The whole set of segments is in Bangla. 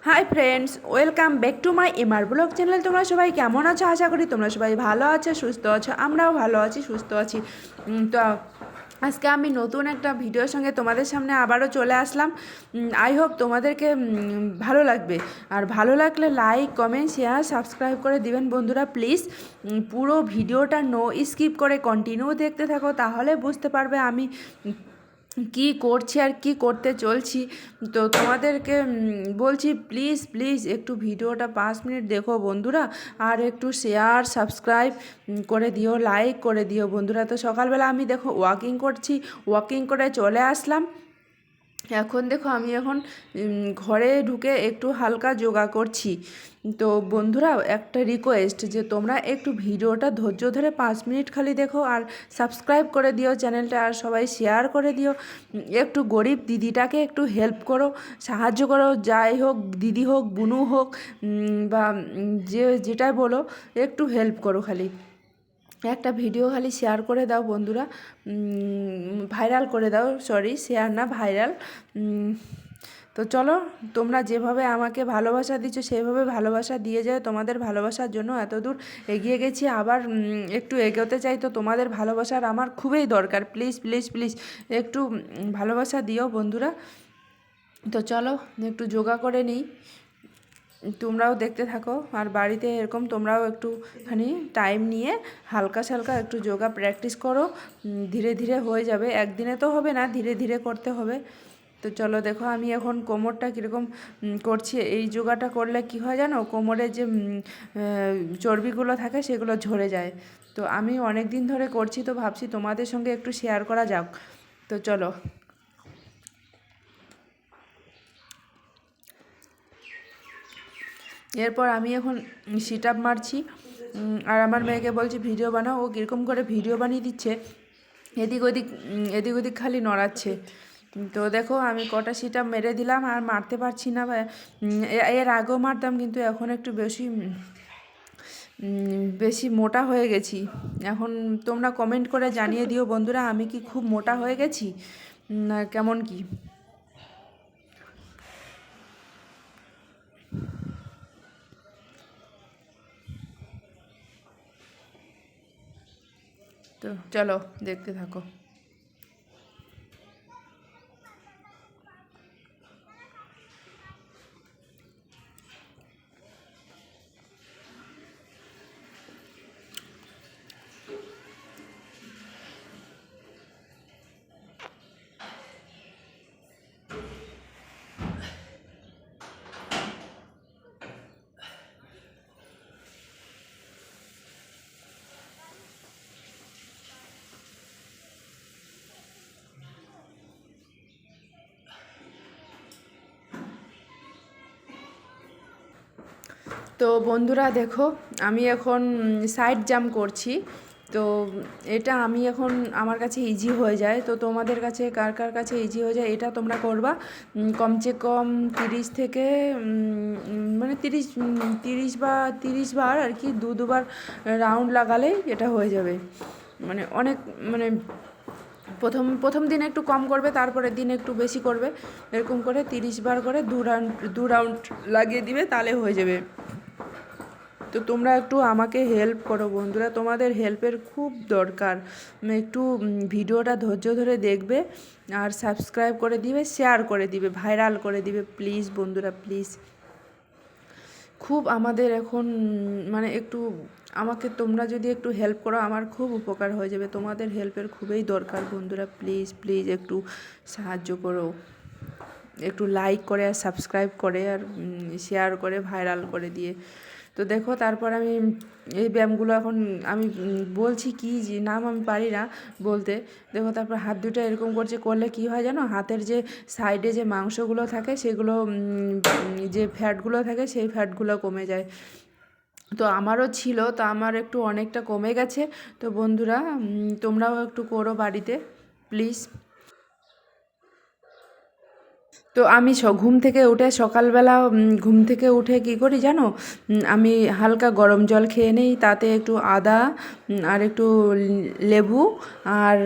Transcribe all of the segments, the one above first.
Hi friends, welcome back to my MR blog channel. তোমরা সবাই কেমন আছো? আশা করি তোমরা সবাই ভালো আছো, সুস্থ আছো। আমরাও ভালো আছি, সুস্থ আছি। তো আজকে আমি নতুন একটা ভিডিওর সঙ্গে তোমাদের সামনে আবারও চলে আসলাম। আই হোপ তোমাদেরকে ভালো লাগবে। আর ভালো লাগলে লাইক, কমেন্ট, শেয়ার, সাবস্ক্রাইব করে দিবেন বন্ধুরা প্লিজ। পুরো ভিডিওটা নো স্কিপ করে কন্টিনিউ দেখতে থাকো, তাহলে বুঝতে পারবে আমি কি করছি আর কি করতে চলছি। তো তোমাদেরকে বলছি প্লিজ প্লিজ একটু ভিডিওটা 5 মিনিট দেখো বন্ধুরা, আর একটু শেয়ার সাবস্ক্রাইব করে দিও, লাইক করে দিও বন্ধুরা। তো সকালবেলা আমি দেখো ওয়াকিং করছি, ওয়াকিং করে চলে আসলাম। এখন দেখো আমি এখন ঘরে ঢুকে একটু হালকা যোগা করছি। তো বন্ধুরা একটা রিকোয়েস্ট, যে তোমরা একটু ভিডিওটা ধৈর্য ধরে 5 মিনিট খালি দেখো, আর সাবস্ক্রাইব করে দিও চ্যানেলটা, আর সবাই শেয়ার করে দিও। একটু গরিব দিদিটাকে একটু হেল্প করো, সাহায্য করো। যাই হোক, দিদি হোক, বুনু হোক, বা যেটাই বলো, একটু হেল্প করো। খালি একটা ভিডিও খালি শেয়ার করে দাও বন্ধুরা, ভাইরাল করে দাও, সরি শেয়ার না, ভাইরাল। তো চলো, তোমরা যেভাবে আমাকে ভালোবাসা দিচ্ছ সেভাবে ভালোবাসা দিয়ে যায়। তোমাদের ভালোবাসার জন্য এত দূর এগিয়ে গেছি, আবার একটু এগোতে চাই। তো তোমাদের ভালোবাসার আমার খুবই দরকার। প্লিজ প্লিজ প্লিজ একটু ভালোবাসা দিও বন্ধুরা। তো চলো একটু যোগা করে নিই, তোমরাও দেখতে থাকো। আর বাড়িতে এরকম তোমরাও একটুখানি টাইম নিয়ে হালকা সালকা একটু যোগা প্র্যাকটিস করো। ধীরে ধীরে হয়ে যাবে, একদিনে তো হবে না, ধীরে ধীরে করতে হবে। তো চলো দেখো আমি এখন কোমরটা কীরকম করছি। এই যোগাটা করলে কি হয় জানো, কোমরে যে চর্বিগুলো থাকে সেগুলো ঝরে যায়। তো আমি অনেক দিন ধরে করছি, তো ভাবছি তোমাদের সঙ্গে একটু শেয়ার করা যাক। তো চলো, এরপর আমি এখন সিট আপ মারছি। আর আমার মেয়েকে বলছি ভিডিও বানাও, ও কীরকম করে ভিডিও বানিয়ে দিচ্ছে, এদিক ওদিক এদিক ওদিক খালি নড়াচ্ছে। তো দেখো আমি কটা সিট আপ মেরে দিলাম, আর মারতে পারছি না। এর আগেও মারতাম, কিন্তু এখন একটু বেশি বেশি মোটা হয়ে গেছি এখন। তোমরা কমেন্ট করে জানিয়ে দিও বন্ধুরা, আমি কি খুব মোটা হয়ে গেছি না কেমন কি। তো চলো দেখতে থাকো। তো বন্ধুরা দেখো, আমি এখন সাইড জাম্প করছি। তো এটা আমি এখন আমার কাছে ইজি হয়ে যায়। তো তোমাদের কাছে কার কার কাছে ইজি হয়ে যায় এটা তোমরা করবা। কমসে কম 30 থেকে মানে 30 বার আর কি, দুবার রাউন্ড লাগালেই এটা হয়ে যাবে। মানে অনেক, মানে প্রথম দিন একটু কম করবে, তারপরের দিন একটু বেশি করবে, এরকম করে 30 বার করে দু রাউন্ড লাগিয়ে দিবে, তাহলে হয়ে যাবে। তো তোমরা একটু আমাকে হেল্প করো বন্ধুরা, তোমাদের হেল্পের খুব দরকার। একটু ভিডিওটা ধৈর্য ধরে দেখবে, আর সাবস্ক্রাইব করে দিবে, শেয়ার করে দিবে, ভাইরাল করে দিবে প্লিজ বন্ধুরা প্লিজ। খুব আমাদের এখন মানে একটু আমাকে তোমরা যদি একটু হেল্প করো, আমার খুব উপকার হয়ে যাবে। তোমাদের হেল্পের খুবই দরকার বন্ধুরা, প্লিজ প্লিজ একটু সাহায্য করো। একটু লাইক করে, আর সাবস্ক্রাইব করে, আর শেয়ার করে, ভাইরাল করে দিয়ে। তো দেখো তারপর আমি এই ব্যায়ামগুলো এখন আমি বলছি, কি যে নাম আমি পারি না বলতে। দেখো তারপর হাত দুটো এরকম করছে, করলে কি হয় জানো, হাতের যে সাইডে যে মাংসগুলো থাকে সেগুলো, যে ফ্যাটগুলো থাকে সেই ফ্যাটগুলো কমে যায়। তো আমারও ছিল, তো আমার একটু অনেকটা কমে গেছে। তো বন্ধুরা তোমরাও একটু করো বাড়িতে প্লিজ। তো আমি ঘুম থেকে উঠে সকালবেলা, ঘুম থেকে উঠে কী করি জানো, আমি হালকা গরম জল খেয়ে নিই, তাতে একটু আদা, আর একটু লেবু, আর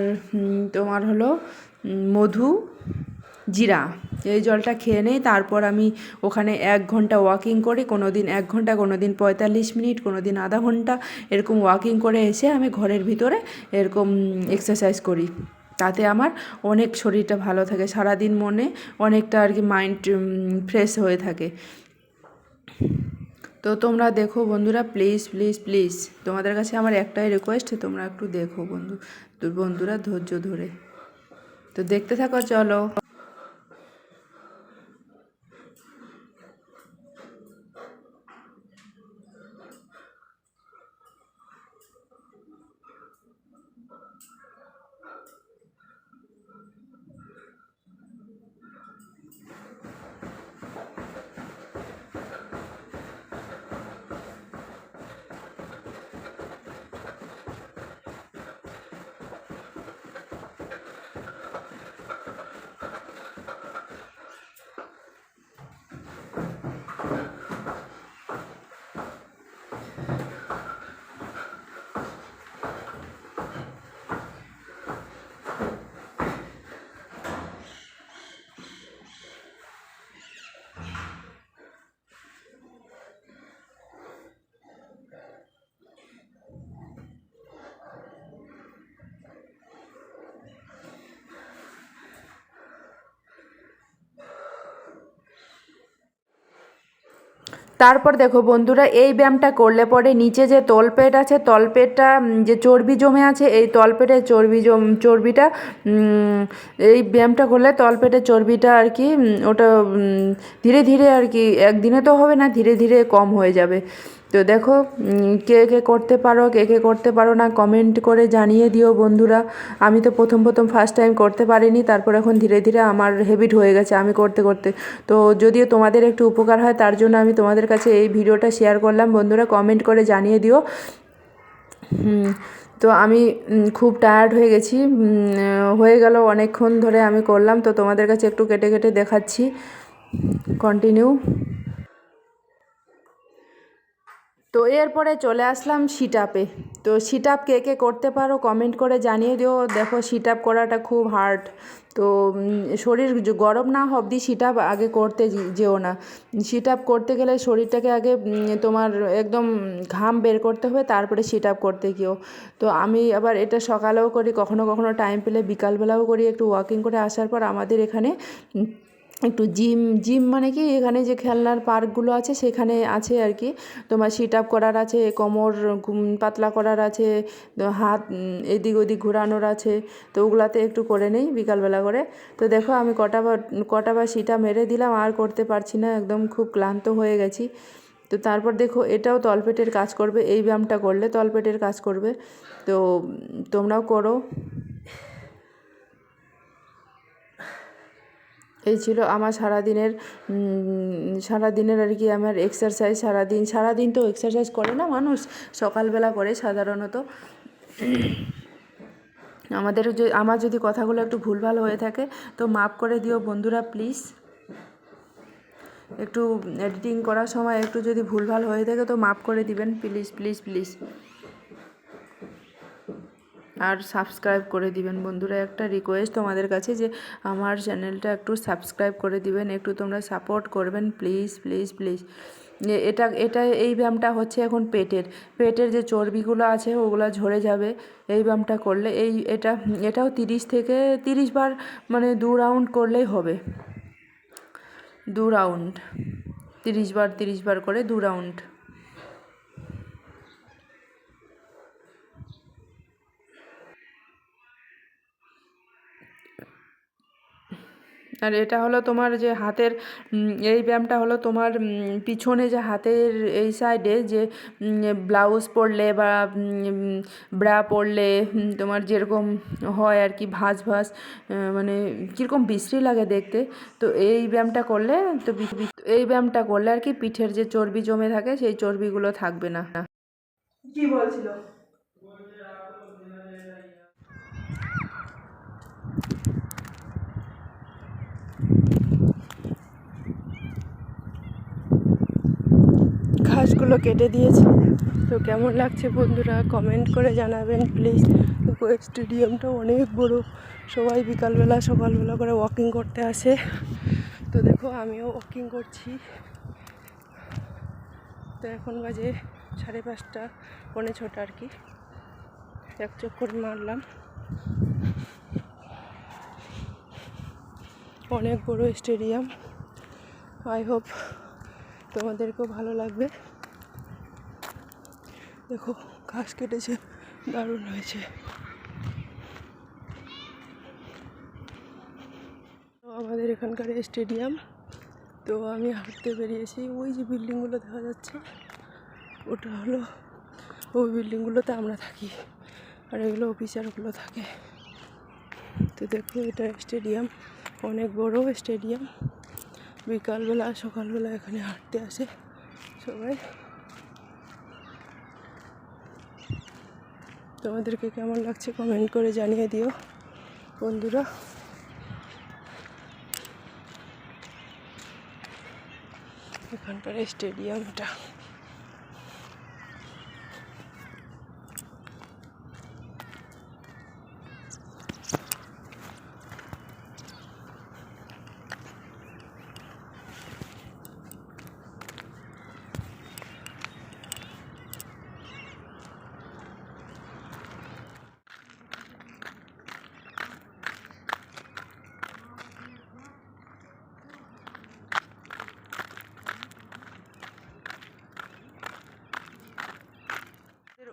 তোমার হলো মধু জিরা, এই জলটা খেয়ে নেই। তারপর আমি ওখানে 1 ঘন্টা ওয়াকিং করি, কোনো দিন 1 ঘন্টা, কোনো দিন 45 মিনিট, কোনো দিন আধা ঘন্টা, এরকম ওয়াকিং করে এসে আমি ঘরের ভিতরে এরকম এক্সারসাইজ করি। তাতে আমার অনেক শরীরটা ভালো থাকে, সারাদিন মনে অনেকটা আর কি মাইন্ড ফ্রেশ হয়ে থাকে। তো তোমরা দেখো বন্ধুরা, প্লিজ প্লিজ প্লিজ, তোমাদের কাছে আমার একটাই রিকোয়েস্ট, তোমরা একটু দেখো বন্ধুরা ধৈর্য ধরে। তো দেখতে থাকো, চলো। তারপর দেখো বন্ধুরা, এই ব্যায়ামটা করলে পরে নিচে যে তলপেট আছে, তলপেটটা যে চর্বি জমে আছে, এই তলপেটের চর্বিটা এই ব্যায়ামটা করলে তলপেটের চর্বিটা আর কি ওটা ধীরে ধীরে আর কি, একদিনে তো হবে না, ধীরে ধীরে কম হয়ে যাবে। তো দেখো, কে কে করতে পারো, কে কে করতে পারো না, কমেন্ট করে জানিয়ে দিও বন্ধুরা। আমি তো প্রথম ফার্স্ট টাইম করতে পারিনি, তারপর এখন ধীরে ধীরে আমার হ্যাবিট হয়ে গেছে আমি করতে করতে। তো যদিও তোমাদের একটু উপকার হয়, তার জন্য আমি তোমাদের কাছে এই ভিডিওটা শেয়ার করলাম বন্ধুরা, কমেন্ট করে জানিয়ে দিও। তো আমি খুব টায়ার্ড হয়ে গেছি, হয়ে গেল অনেকক্ষণ ধরে আমি করলাম, তো তোমাদের কাছে একটু কেটে কেটে দেখাচ্ছি, কন্টিনিউ। তো এরপরে চলে আসলাম সিট আপে। তো সিট আপ কে কে করতে পারো কমেন্ট করে জানিয়ে দিও। দেখো, সিট আপ করাটা খুব হার্ড, তো শরীর গরম না অবধি সিট আপ আগে করতে যেও না। সিট আপ করতে গেলে শরীরটাকে আগে তোমার একদম ঘাম বের করতে হবে, তারপরে সিট আপ করতে গিয়েও। তো আমি আবার এটা সকালেও করি, কখনো কখনো টাইম পেলে বিকালবেলাও করি। একটু ওয়াকিং করে আসার পর আমাদের এখানে একটু জিম মানে কি, এখানে যে খেলনার পার্কগুলো আছে সেখানে আছে আর কি, তোমার সিট আপ করার আছে, কোমর পাতলা করার আছে, হাত এদিক ওদিক ঘোরানোর আছে। তো ওগুলাতে একটু করে নেই বিকালবেলা করে। তো দেখো, আমি কটা বার সিট আপ মেরে দিলাম, আর করতে পারছি না, একদম খুব ক্লান্ত হয়ে গেছি। তো তারপর দেখো, এটাও তলপেটের কাজ করবে, এই ব্যায়ামটা করলে তলপেটের কাজ করবে। তো তোমরাও করো। এই ছিল আমার সারাদিনের আর কি আমার এক্সারসাইজ। সারাদিন তো এক্সারসাইজ করে না মানুষ, সকালবেলা করে সাধারণত। আমার যদি কথাগুলো একটু ভুলভাল হয়ে থাকে তো মাফ করে দিও বন্ধুরা, প্লিজ। একটু এডিটিং করার সময় একটু যদি ভুলভাল হয়ে থাকে তো মাফ করে দিবেন, প্লিজ প্লিজ প্লিজ। আর সাবস্ক্রাইব করে দিবেন বন্ধুরা, একটা রিকোয়েস্ট তোমাদের কাছে যে আমার চ্যানেলটা একটু সাবস্ক্রাইব করে দিবেন, একটু তোমরা সাপোর্ট করবেন, প্লিজ প্লিজ প্লিজ। এই ব্যায়ামটা হচ্ছে এখন পেটের যে চর্বিগুলো আছে ওগুলো ঝরে যাবে এই ব্যায়ামটা করলে। এটাও 30 বার, মানে 2 রাউন্ড করলেই হবে। 2 রাউন্ড, 30 বার করে 2 রাউন্ড। আর এটা হলো তোমার যে হাতের, এই ব্যায়ামটা হলো তোমার পিছনে যে হাতের এই সাইডে যে ব্লাউজ পরলে বা ব্রা পরলে তোমার যেরকম হয় আর কি, ভাঁজ মানে কীরকম বিশ্রী লাগে দেখতে। তো এই ব্যায়ামটা করলে আর কি পিঠের যে চর্বি জমে থাকে সেই চর্বিগুলো থাকবে না। কি বলছিল? ঘাসগুলো কেটে দিয়েছে। তো কেমন লাগছে বন্ধুরা কমেন্ট করে জানাবেন প্লিজ। দেখো স্টেডিয়ামটা অনেক বড়, সবাই বিকালবেলা সকালবেলা করে ওয়াকিং করতে আসে। তো দেখো আমিও ওয়াকিং করছি। তো এখন বাজে 5:30 পৌনে 6 আর কি। এক চক্কর মারলাম। অনেক বড় স্টেডিয়াম, আই হোপ তোমাদেরকেও ভালো লাগবে। দেখো ঘাস কেটেছে, দারুণ হয়েছে। তো আমাদের এখানকার স্টেডিয়াম। তো আমি হাঁটতে বেরিয়েছি, ওই যে বিল্ডিংগুলো দেখা যাচ্ছে ওটা হলো, ওই বিল্ডিংগুলোতে আমরা থাকি, আর এগুলো অফিসারগুলো থাকে। তো দেখো এটা স্টেডিয়াম, অনেক বড় স্টেডিয়াম। বিকালবেলা সকালবেলা এখানে হাঁটতে আসে সবাই। তোমাদেরকে কেমন লাগছে কমেন্ট করে জানিয়ে দিও বন্ধুরা। এখানকার স্টেডিয়ামটা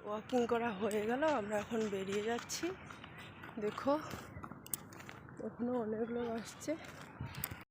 ওয়াকিং করা হয়ে গেল, আমরা এখন বেরিয়ে যাচ্ছি। দেখো এখনো অনেক লোক আসছে।